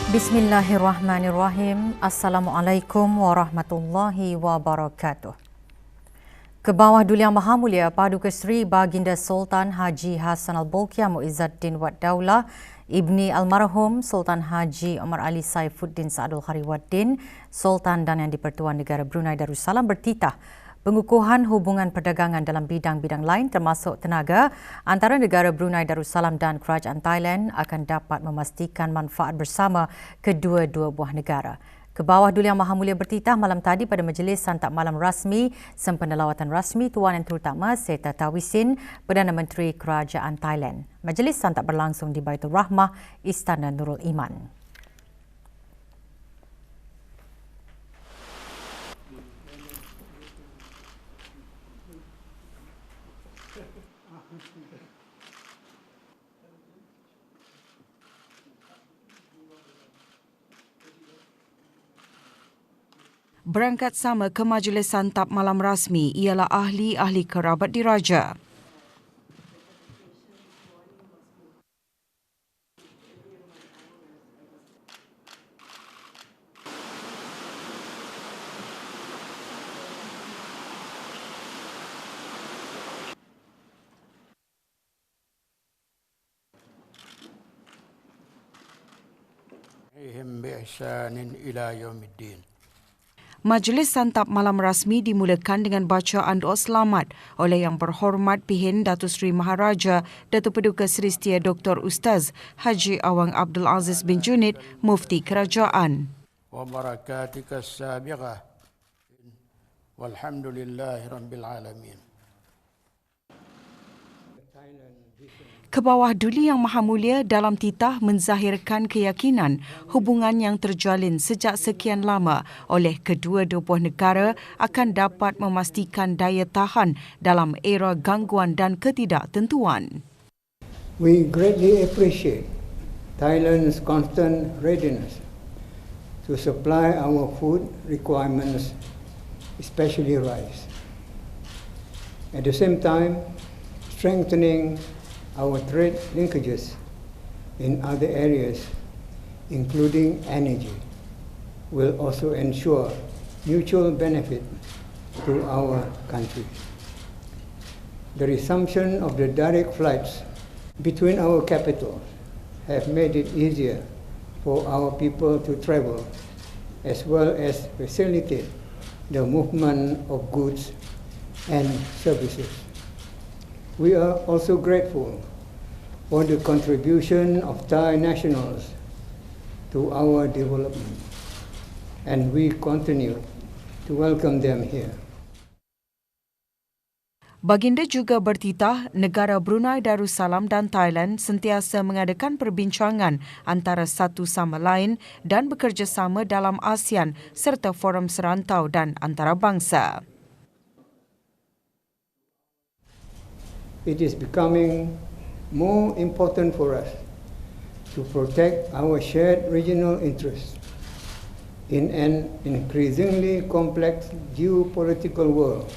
Bismillahirrahmanirrahim. Assalamualaikum warahmatullahi wabarakatuh. Kebawah Duli Yang Maha Mulia Paduka Seri Baginda Sultan Haji Hassanal Bolkiah Muizzaddin Wad Daulah Ibni Almarhum Sultan Haji Omar Ali Saifuddin Saadul Khariwaddin, Sultan dan Yang di-Pertuan Negara Brunei Darussalam bertitah pengukuhan hubungan perdagangan dalam bidang-bidang lain termasuk tenaga antara negara Brunei Darussalam dan Kerajaan Thailand akan dapat memastikan manfaat bersama kedua-dua buah negara. Kebawah Duli Yang Maha Mulia bertitah malam tadi pada majlis santap malam rasmi sempena lawatan rasmi Tuan Yang Terutama Seta Tawisin, Perdana Menteri Kerajaan Thailand. Majlis santap berlangsung di Baitul Rahmah, Istana Nurul Iman. Berangkat sama ke majlis santap malam rasmi ialah ahli-ahli kerabat diraja. Majlis santap malam rasmi dimulakan dengan bacaan doa selamat oleh Yang Berhormat Pihin Datuk Seri Maharaja Datuk Paduka Seri Setia Dr. Ustaz Haji Awang Abdul Aziz bin Junid, Mufti Kerajaan. Wa barakatika sabiqah. Walhamdulillahirabbil alamin. Kebawah Duli Yang Maha Mulia dalam titah menzahirkan keyakinan hubungan yang terjalin sejak sekian lama oleh kedua-dua buah negara akan dapat memastikan daya tahan dalam era gangguan dan ketidaktentuan. We greatly appreciate Thailand's constant readiness to supply our food requirements, especially rice. At the same time, strengthening our trade linkages in other areas, including energy, will also ensure mutual benefit to our countries. The resumption of the direct flights between our capitals have made it easier for our people to travel, as well as facilitate the movement of goods and services. We are also grateful for the contribution of Thai nationals to our development, and we continue to welcome them here. Baginda juga bertitah negara Brunei Darussalam dan Thailand sentiasa mengadakan perbincangan antara satu sama lain dan bekerjasama dalam ASEAN serta forum serantau dan antarabangsa. It is becoming more important for us to protect our shared regional interests in an increasingly complex geopolitical world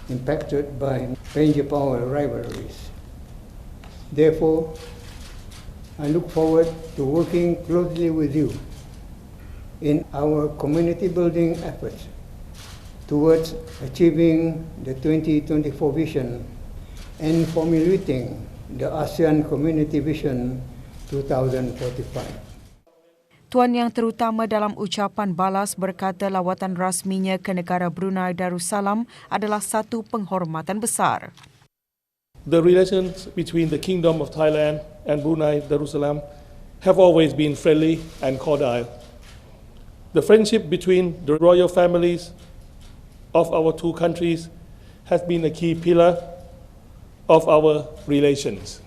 impacted by range power rivalries. Therefore, I look forward to working closely with you in our community building efforts towards achieving the 2024 vision and formulating the ASEAN Community Vision 2045. Tuan Yang Terutama dalam ucapan balas berkata lawatan rasminya ke negara Brunei Darussalam adalah satu penghormatan besar. The relations between the Kingdom of Thailand and Brunei Darussalam have always been friendly and cordial. The friendship between the royal families of our two countries has been a key pillar of our relations.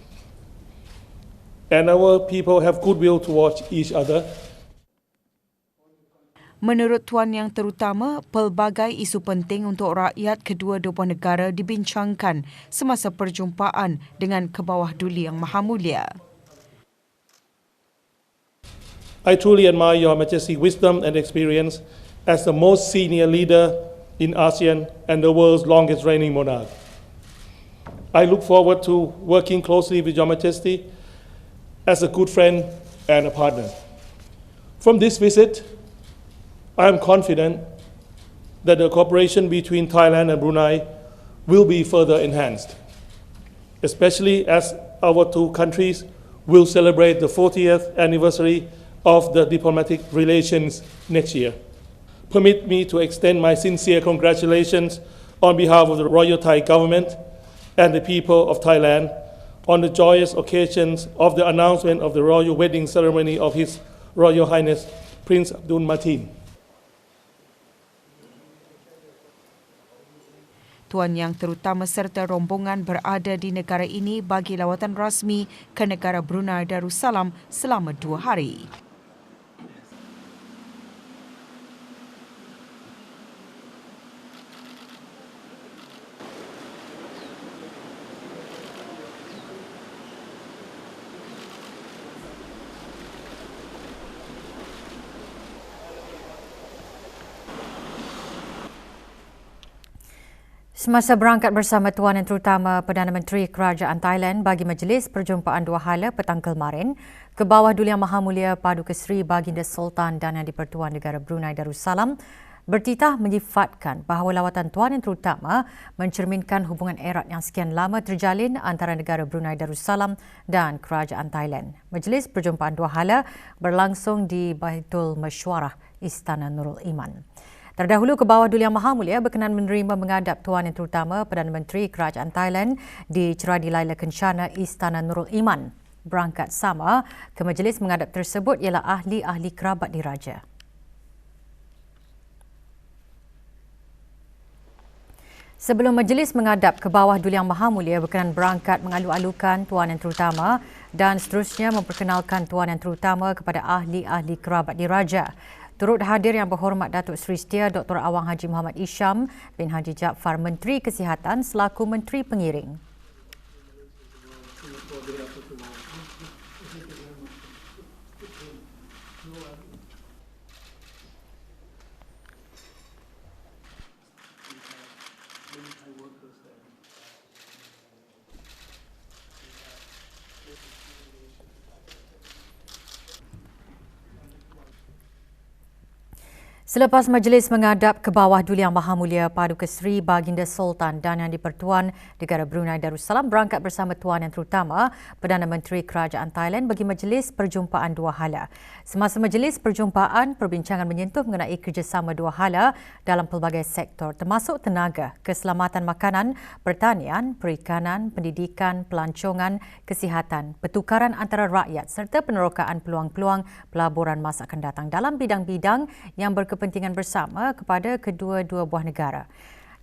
And our people have goodwill towards each other. Menurut Tuan Yang Terutama, pelbagai isu penting untuk rakyat kedua-dua negara dibincangkan semasa perjumpaan dengan Kebawah Duli Yang Maha Mulia. I truly admire Your Majesty's wisdom and experience as the most senior leader in ASEAN and the world's longest reigning monarch. I look forward to working closely with Your Majesty as a good friend and a partner. From this visit, I am confident that the cooperation between Thailand and Brunei will be further enhanced, especially as our two countries will celebrate the 40th anniversary of the diplomatic relations next year. Permit me to extend my sincere congratulations on behalf of the Royal Thai government and the people of Thailand on the joyous occasions of the announcement of the royal wedding ceremony of His Royal Highness Prince Abdul Mateen. Tuan Yang Terutama serta rombongan berada di negara ini bagi lawatan rasmi ke negara Brunei Darussalam selama 2 hari. Semasa berangkat bersama Tuan Yang Terutama Perdana Menteri Kerajaan Thailand bagi Majlis Perjumpaan Dua Hala petang kemarin ke bawah Duli Yang Maha Mulia Paduka Seri Baginda Sultan dan Yang di-Pertuan Negara Brunei Darussalam bertitah menyifatkan bahawa lawatan Tuan Yang Terutama mencerminkan hubungan erat yang sekian lama terjalin antara negara Brunei Darussalam dan Kerajaan Thailand. Majlis Perjumpaan Dua Hala berlangsung di Baitul Mesyuarah Istana Nurul Iman. Terdahulu, ke bawah Duli Yang Maha Mulia berkenan menerima menghadap Tuan Yang Terutama Perdana Menteri Kerajaan Thailand di Ceradi Laila Kencana Istana Nurul Iman. Berangkat sama ke majlis menghadap tersebut ialah ahli-ahli kerabat diraja. Sebelum majlis menghadap ke bawah Duli Yang Maha Mulia berkenan berangkat mengalu-alukan Tuan Yang Terutama dan seterusnya memperkenalkan Tuan Yang Terutama kepada ahli-ahli kerabat diraja. Turut hadir Yang Berhormat Datuk Seri Setia Dr. Awang Haji Muhammad Isham bin Haji Jaafar Menteri Kesihatan selaku Menteri Pengiring. Selepas majlis menghadap ke bawah Duli Yang Maha Mulia Paduka Seri Baginda Sultan dan Yang di-Pertuan Negara Brunei Darussalam berangkat bersama Tuan Yang Terutama Perdana Menteri Kerajaan Thailand bagi Majlis Perjumpaan Dua Hala. Semasa majlis perjumpaan, perbincangan menyentuh mengenai kerjasama dua hala dalam pelbagai sektor termasuk tenaga, keselamatan makanan, pertanian, perikanan, pendidikan, pelancongan, kesihatan, pertukaran antara rakyat serta penerokaan peluang-peluang pelaburan masa akan datang dalam bidang-bidang yang berkepentingan bersama kepada kedua-dua buah negara.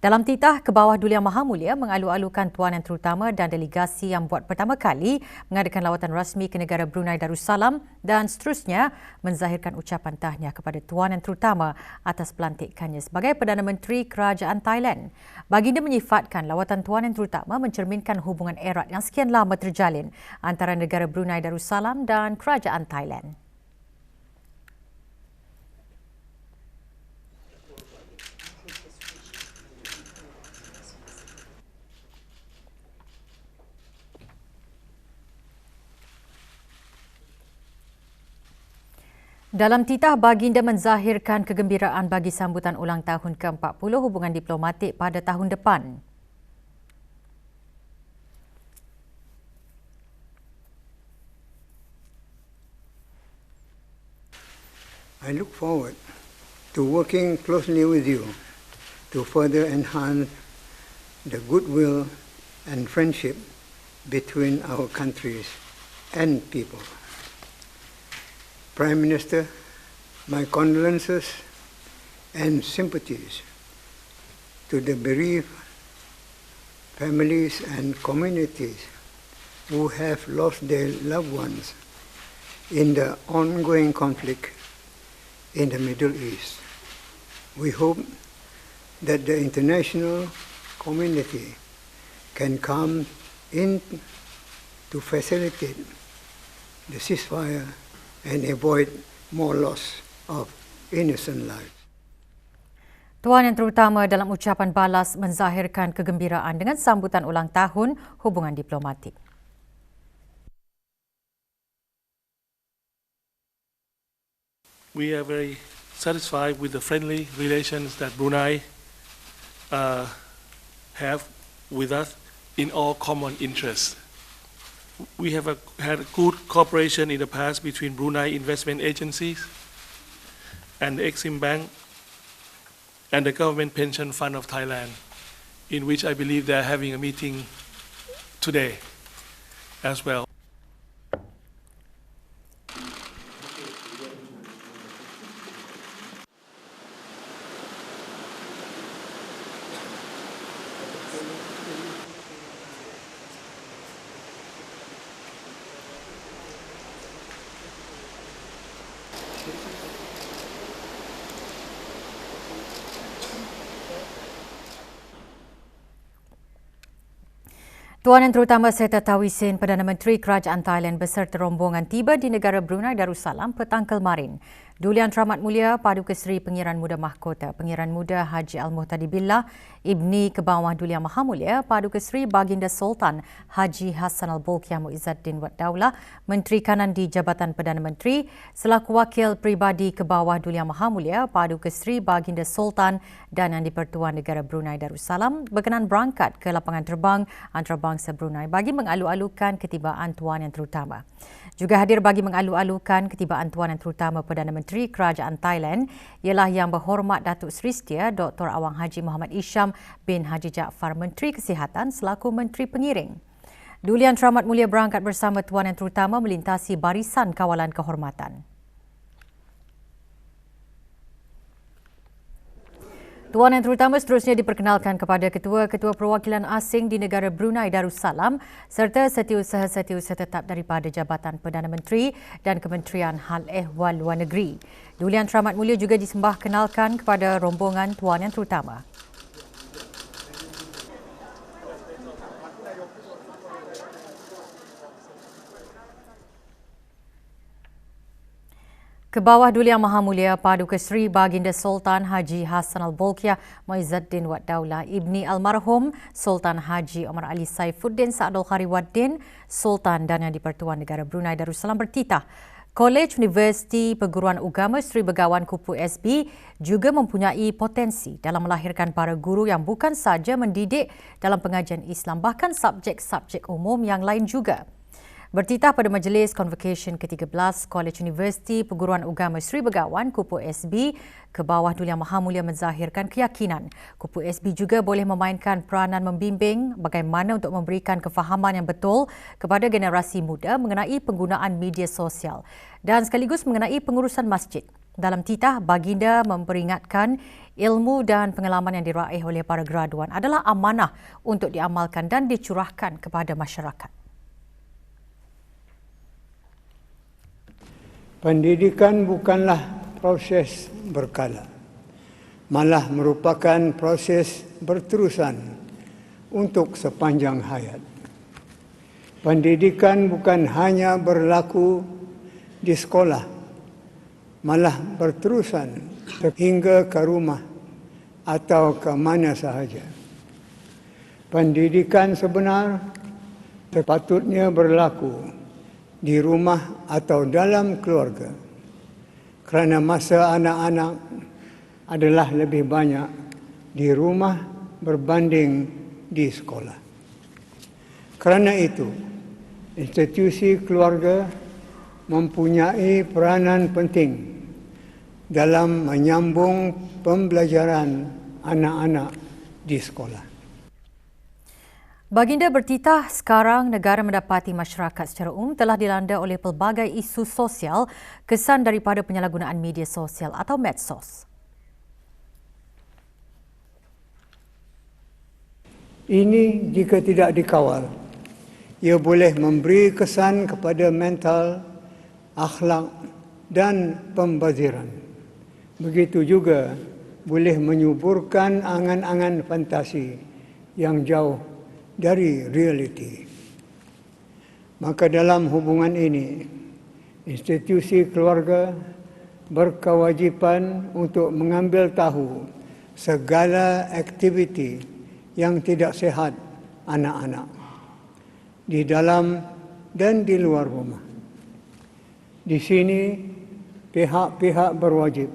Dalam titah ke bawah Duli Yang Maha Mulia mengalu-alukan Tuan Yang Terutama dan delegasi yang buat pertama kali mengadakan lawatan rasmi ke negara Brunei Darussalam dan seterusnya menzahirkan ucapan tahniah kepada Tuan Yang Terutama atas pelantikannya sebagai Perdana Menteri Kerajaan Thailand. Baginda menyifatkan lawatan Tuan Yang Terutama mencerminkan hubungan erat yang sekian lama terjalin antara negara Brunei Darussalam dan Kerajaan Thailand. Dalam titah, Baginda menzahirkan kegembiraan bagi sambutan ulang tahun ke-40 hubungan diplomatik pada tahun depan. I look forward to working closely with you to further enhance the goodwill and friendship between our countries and people. Prime Minister, my condolences and sympathies to the bereaved families and communities who have lost their loved ones in the ongoing conflict in the Middle East. We hope that the international community can come in to facilitate the ceasefire and avoid more loss of innocent lives. Tuan Yang Terutama dalam ucapan balas menzahirkan kegembiraan dengan sambutan ulang tahun hubungan diplomatik. we are very satisfied with the friendly relations that Brunei have with us in all common interests. We have had good cooperation in the past between Brunei investment agencies and the Exim Bank and the Government Pension Fund of Thailand, in which I believe they are having a meeting today as well. Tuan Yang Terutama Seta Tawisin, Perdana Menteri Kerajaan Thailand beserta rombongan tiba di negara Brunei Darussalam petang kemarin. Duli Yang Teramat Mulia Paduka Seri Pengiran Muda Mahkota, Pengiran Muda Haji Al-Muhtadi Billah, Ibni Kebawah Duli Yang Maha Mulia Paduka Seri Baginda Sultan Haji Hassan Al-Bolkiah Muizzaddin Wad Daulah, Menteri Kanan di Jabatan Perdana Menteri, selaku Wakil Peribadi Kebawah Duli Yang Maha Mulia Paduka Seri Baginda Sultan dan Yang di-Pertuan Negara Brunei Darussalam berkenan berangkat ke lapangan terbang antarabangsa Brunei bagi mengalu-alukan ketibaan Tuan Yang Terutama. Juga hadir bagi mengalu-alukan ketibaan Tuan Yang Terutama Perdana Menteri Kerajaan Thailand ialah Yang Berhormat Datuk Seri Setia Dr. Awang Haji Muhammad Isham bin Haji Jaafar, Menteri Kesihatan selaku Menteri Pengiring. Duli Yang Teramat Mulia berangkat bersama Tuan Yang Terutama melintasi barisan kawalan kehormatan. Tuan Yang Terutama seterusnya diperkenalkan kepada Ketua-Ketua Perwakilan Asing di negara Brunei Darussalam serta setiausaha-setiausaha tetap daripada Jabatan Perdana Menteri dan Kementerian Hal Ehwal Luar Negeri. Duli Yang Teramat Mulia juga disembah kenalkan kepada rombongan Tuan Yang Terutama. Kebawah Duli Yang Maha Mulia Paduka Seri Baginda Sultan Haji Hassan Al-Bolkiah Muizzaddin Wad Daulah, Ibni Almarhum Sultan Haji Omar Ali Saifuddin Saadul Khari Waddin, Sultan dan Yang di-Pertuan Negara Brunei Darussalam bertitah. Kolej Universiti Perguruan Agama Seri Begawan Kupu SB juga mempunyai potensi dalam melahirkan para guru yang bukan sahaja mendidik dalam pengajian Islam, bahkan subjek-subjek umum yang lain juga. Bertitah pada Majlis Convocation ke-13 Kolej Universiti Perguruan Agama Seri Begawan Kupu SB, Kebawah Duli Yang Maha Mulia menzahirkan keyakinan Kupu SB juga boleh memainkan peranan membimbing bagaimana untuk memberikan kefahaman yang betul kepada generasi muda mengenai penggunaan media sosial dan sekaligus mengenai pengurusan masjid. Dalam titah, Baginda memperingatkan ilmu dan pengalaman yang diraih oleh para graduan adalah amanah untuk diamalkan dan dicurahkan kepada masyarakat. Pendidikan bukanlah proses berkala, malah merupakan proses berterusan untuk sepanjang hayat. Pendidikan bukan hanya berlaku di sekolah, malah berterusan hingga ke rumah atau ke mana sahaja. Pendidikan sebenar sepatutnya berlaku di rumah atau dalam keluarga, kerana masa anak-anak adalah lebih banyak di rumah berbanding di sekolah. Kerana itu, institusi keluarga mempunyai peranan penting dalam menyambung pembelajaran anak-anak di sekolah. Baginda bertitah sekarang negara mendapati masyarakat secara umum telah dilanda oleh pelbagai isu sosial kesan daripada penyalahgunaan media sosial atau medsos. Ini jika tidak dikawal, ia boleh memberi kesan kepada mental, akhlak dan pembaziran. Begitu juga boleh menyuburkan angan-angan fantasi yang jauh dari realiti. Maka dalam hubungan ini, institusi keluarga berkewajipan untuk mengambil tahu segala aktiviti yang tidak sihat anak-anak di dalam dan di luar rumah. Di sini pihak-pihak berwajib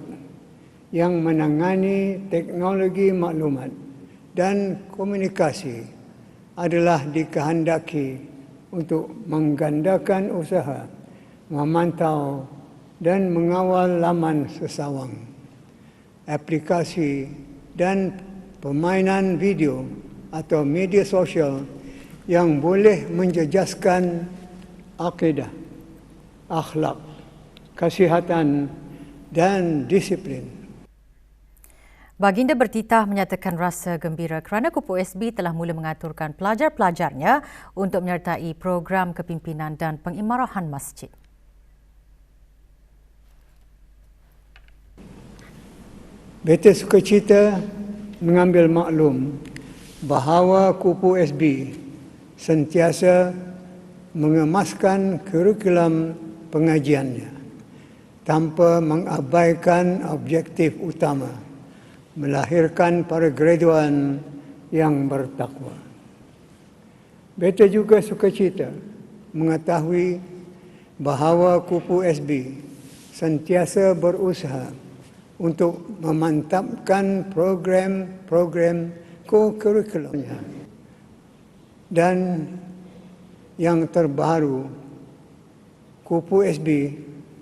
yang menangani teknologi maklumat dan komunikasi adalah dikehendaki untuk menggandakan usaha, memantau dan mengawal laman sesawang, aplikasi dan permainan video atau media sosial yang boleh menjejaskan akidah, akhlak, kesihatan dan disiplin. Baginda bertitah menyatakan rasa gembira kerana Kupu SB telah mula mengaturkan pelajar-pelajarnya untuk menyertai program kepimpinan dan pengimarahan masjid. Beta sukacita mengambil maklum bahawa Kupu SB sentiasa mengemaskan kurikulum pengajiannya tanpa mengabaikan objektif utama, melahirkan para graduan yang bertakwa. Beta juga sukacita mengetahui bahawa Kupu SB sentiasa berusaha untuk memantapkan program-program co-curriculumnya. Dan yang terbaru, Kupu SB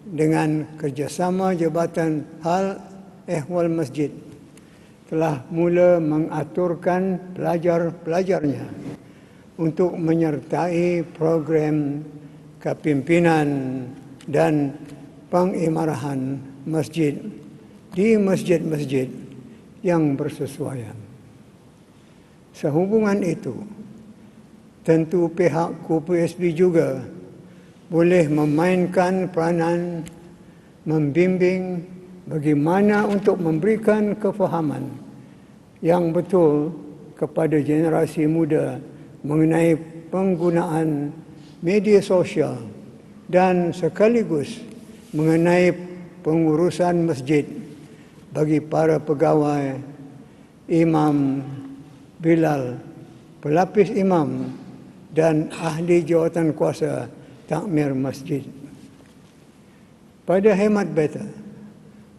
dengan kerjasama Jabatan Hal Ehwal Masjid telah mula mengaturkan pelajar-pelajarnya untuk menyertai program kepimpinan dan pengimarahan masjid di masjid-masjid yang bersesuaian. Sehubungan itu, tentu pihak Kupu SB juga boleh memainkan peranan membimbing bagaimana untuk memberikan kefahaman yang betul kepada generasi muda mengenai penggunaan media sosial dan sekaligus mengenai pengurusan masjid bagi para pegawai, imam, bilal, pelapis imam dan ahli jawatan kuasa takmir masjid. Pada hemat beta,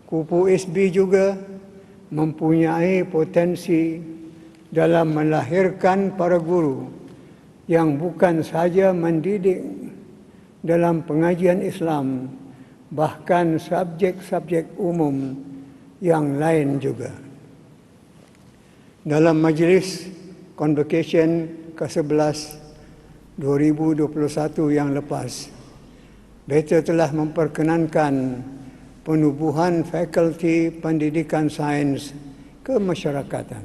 Kupu SB juga mempunyai potensi dalam melahirkan para guru yang bukan sahaja mendidik dalam pengajian Islam, bahkan subjek-subjek umum yang lain juga. Dalam majlis Convocation ke-11 2021 yang lepas, beta telah memperkenankan penubuhan fakulti pendidikan sains kemasyarakatan.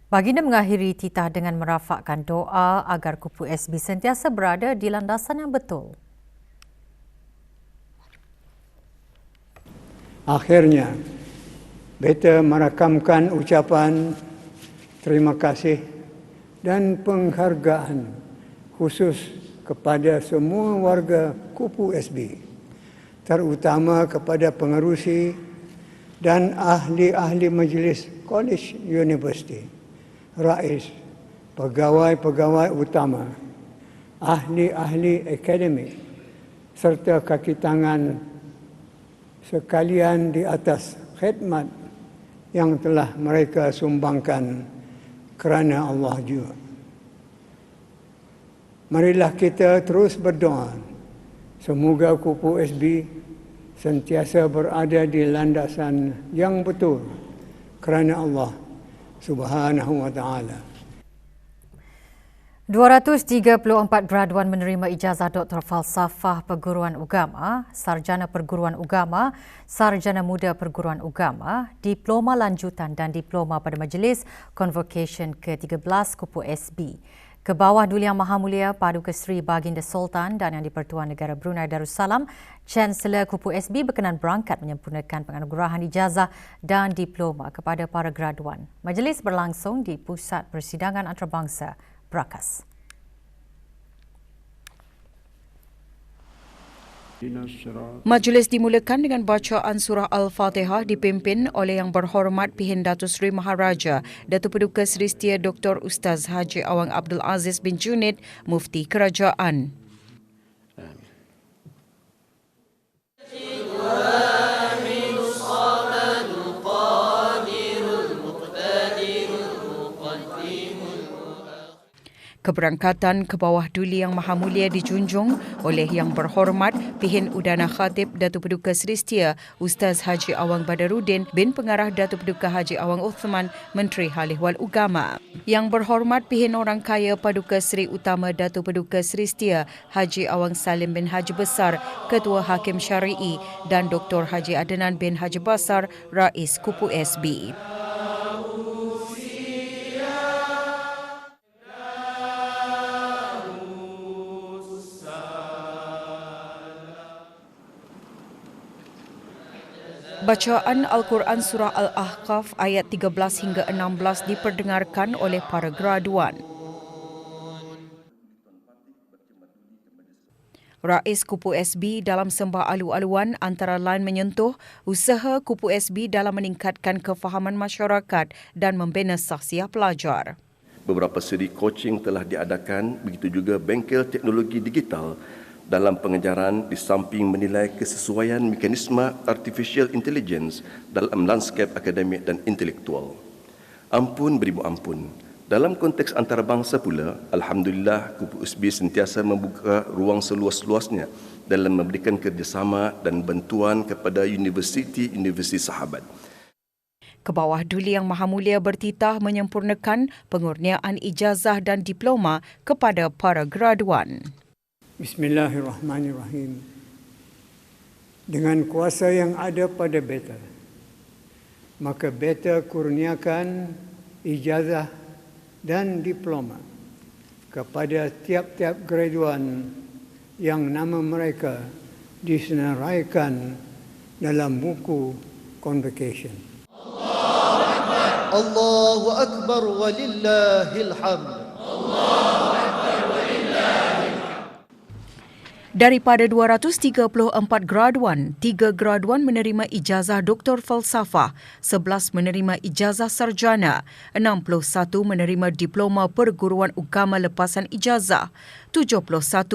Baginda mengakhiri titah dengan merafakkan doa agar Kupu SB sentiasa berada di landasan yang betul. Akhirnya, beta merakamkan ucapan terima kasih dan penghargaan khusus kepada semua warga Kupu SB, terutama kepada pengerusi dan ahli-ahli majlis College University, rais, pegawai-pegawai utama, ahli-ahli akademik, serta kaki tangan sekalian di atas khidmat yang telah mereka sumbangkan kerana Allah juga. Marilah kita terus berdoa semoga Kupu SB sentiasa berada di landasan yang betul kerana Allah Subhanahu wa taala. 234 graduan menerima ijazah Doktor Falsafah Perguruan Agama, Sarjana Perguruan Agama, Sarjana Muda Perguruan Agama, Diploma Lanjutan dan Diploma pada Majlis Convocation ke-13 Kupu SB. Ke bawah Duli Yang Maha Mulia Paduka Seri Baginda Sultan dan Yang di-Pertuan Negara Brunei Darussalam, Chancellor Kupu SB berkenan berangkat menyempurnakan penganugerahan ijazah dan diploma kepada para graduan. Majlis berlangsung di Pusat Persidangan Antarabangsa Brakas. Majlis dimulakan dengan bacaan surah Al-Fatihah dipimpin oleh Yang Berhormat Pihin Datuk Seri Maharaja Datuk Paduka Seri Setia Dr. Ustaz Haji Awang Abdul Aziz bin Junid, Mufti Kerajaan. Keberangkatan ke bawah Duli Yang Maha Mulia dijunjung oleh Yang Berhormat Pihin Udana Khatib Datuk Paduka Seri Setia Ustaz Haji Awang Badaruddin bin Pengarah Datuk Paduka Haji Awang Uthman Menteri Hal Ehwal Ugama. Yang Berhormat Pihin Orang Kaya Paduka Seri Utama Datuk Paduka Seri Setia Haji Awang Salim bin Haji Besar Ketua Hakim Syari'i dan Dr. Haji Adnan bin Haji Basar Rais Kupu SB. Bacaan Al-Quran Surah Al-Ahqaf ayat 13 hingga 16 diperdengarkan oleh para graduan. Rais Kupu SB dalam sembah alu-aluan antara lain menyentuh usaha Kupu SB dalam meningkatkan kefahaman masyarakat dan membina saksiah pelajar. Beberapa siri coaching telah diadakan, begitu juga bengkel teknologi digital dalam pengajaran di samping menilai kesesuaian mekanisme artificial intelligence dalam lanskap akademik dan intelektual. Ampun beribu ampun. Dalam konteks antarabangsa pula, Alhamdulillah Kupu SB sentiasa membuka ruang seluas-luasnya dalam memberikan kerjasama dan bantuan kepada universiti-universiti sahabat. Kebawah Duli Yang Maha Mulia bertitah menyempurnakan pengurniaan ijazah dan diploma kepada para graduan. Bismillahirrahmanirrahim. Dengan kuasa yang ada pada beta, maka beta kurniakan ijazah dan diploma kepada tiap-tiap graduan yang nama mereka disenaraikan dalam buku convocation. Allahu Akbar walillahil hamd. Daripada 234 graduan, 3 graduan menerima ijazah Doktor Falsafah, 11 menerima ijazah sarjana, 61 menerima diploma perguruan agama lepasan ijazah, 71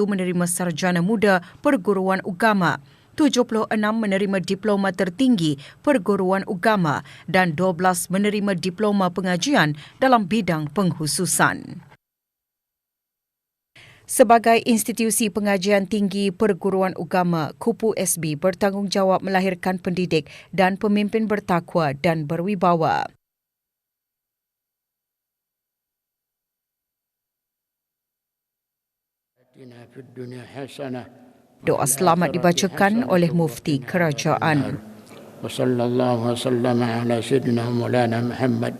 menerima sarjana muda perguruan agama, 76 menerima diploma tertinggi perguruan agama dan 12 menerima diploma pengajian dalam bidang penghususan. Sebagai institusi pengajian tinggi perguruan agama, Kupu SB bertanggungjawab melahirkan pendidik dan pemimpin bertakwa dan berwibawa. Doa selamat dibacakan oleh Mufti Kerajaan. Wassallallahu wasallam ala sayyidina Maulana Muhammad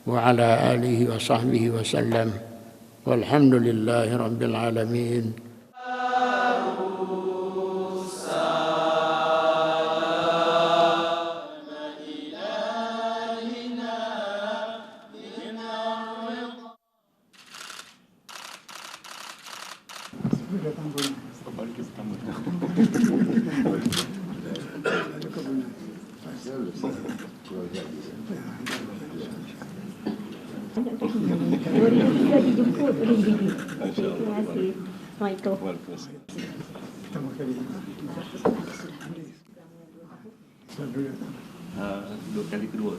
wa ala alihi wa sahbihi wa sallam. Walhamdulillahi Rabbil Alamin. Dijemput oleh bibi. Terima kasih. Assalamualaikum. Pertama kali. Kali kedua.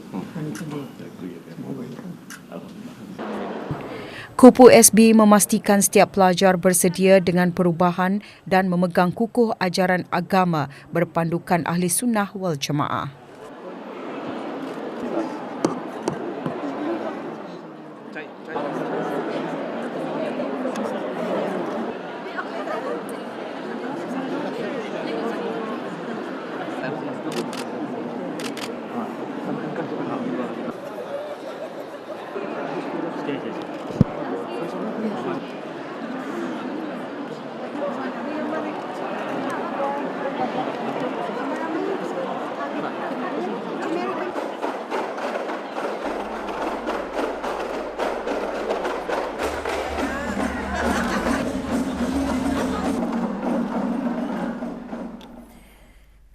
Kupu SB memastikan setiap pelajar bersedia dengan perubahan dan memegang kukuh ajaran agama berpandukan Ahli Sunnah wal Jamaah.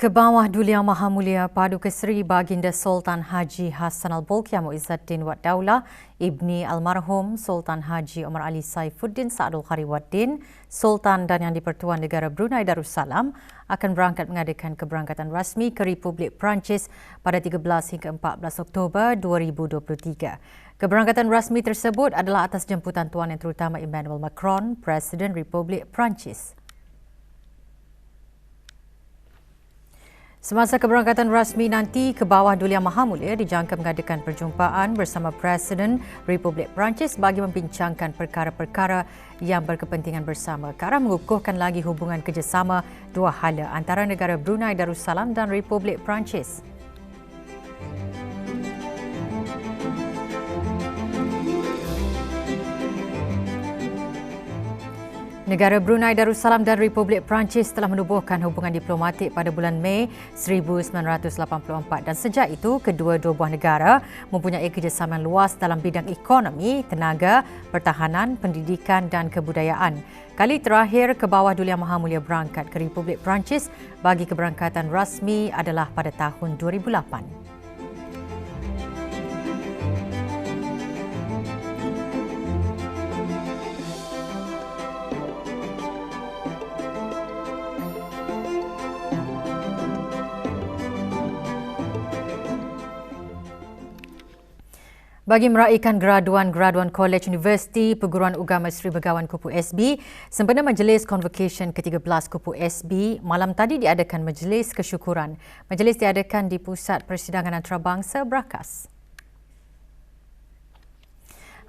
Ke bawah Duli Yang Maha Mulia Paduka Seri Baginda Sultan Haji Hassan Al-Bolkiah Muizzaddin Wad Daulah Ibni Almarhum Sultan Haji Omar Ali Saifuddin Sa'adul Khari Waddin, Sultan dan Yang di-Pertuan Negara Brunei Darussalam akan berangkat mengadakan keberangkatan rasmi ke Republik Perancis pada 13 hingga 14 Oktober 2023. Keberangkatan rasmi tersebut adalah atas jemputan Tuan Yang Terutama Emmanuel Macron, Presiden Republik Perancis. Semasa keberangkatan rasmi nanti, ke bawah Duli Yang Maha Mulia dijangka mengadakan perjumpaan bersama Presiden Republik Perancis bagi membincangkan perkara-perkara yang berkepentingan bersama ke arah mengukuhkan lagi hubungan kerjasama dua hala antara negara Brunei Darussalam dan Republik Perancis. Negara Brunei Darussalam dan Republik Perancis telah menubuhkan hubungan diplomatik pada bulan Mei 1984 dan sejak itu kedua-dua buah negara mempunyai kerjasama luas dalam bidang ekonomi, tenaga, pertahanan, pendidikan dan kebudayaan. Kali terakhir ke bawah Duli Yang Maha Mulia berangkat ke Republik Perancis bagi keberangkatan rasmi adalah pada tahun 2008. Bagi meraihkan graduan Kolej Universiti Perguruan Agama Seri Begawan Kupu SB, sempena Majlis Convocation ke-13 Kupu SB, malam tadi diadakan majlis kesyukuran. Majlis diadakan di Pusat Persidangan Antarabangsa Brakas.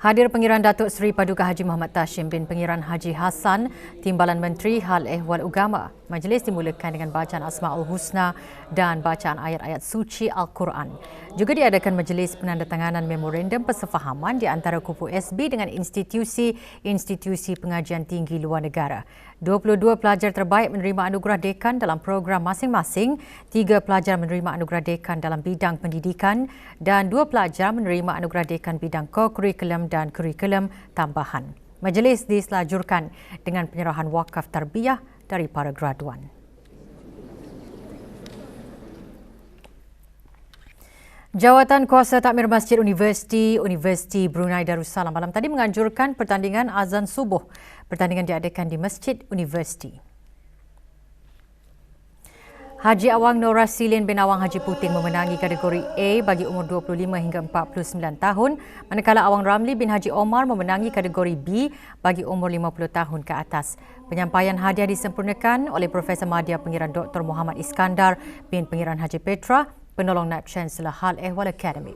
Hadir Pengiran Datuk Seri Paduka Haji Muhammad Tashim bin Pengiran Haji Hassan, Timbalan Menteri Hal Ehwal Agama. Majlis dimulakan dengan bacaan Asmaul Husna dan bacaan ayat-ayat suci Al-Quran. Juga diadakan majlis penandatanganan memorandum persefahaman di antara Kupu SB dengan institusi pengajian tinggi luar negara. 22 pelajar terbaik menerima anugerah dekan dalam program masing-masing, 3 pelajar menerima anugerah dekan dalam bidang pendidikan dan 2 pelajar menerima anugerah dekan bidang ko-kurikulum dan kurikulum tambahan. Majlis diselajurkan dengan penyerahan wakaf tarbiyah dari para graduan. Jawatan Kuasa Takmir Masjid Universiti Brunei Darussalam malam tadi menganjurkan pertandingan azan subuh. Pertandingan diadakan di Masjid Universiti. Haji Awang Nur Rasilin bin Awang Haji Putin memenangi kategori A bagi umur 25 hingga 49 tahun, manakala Awang Ramli bin Haji Omar memenangi kategori B bagi umur 50 tahun ke atas. Penyampaian hadiah disempurnakan oleh Profesor Madya Pengiran Dr. Muhammad Iskandar bin Pengiran Haji Petra, penolong Naib Chancellor Hal Ehwal Academy.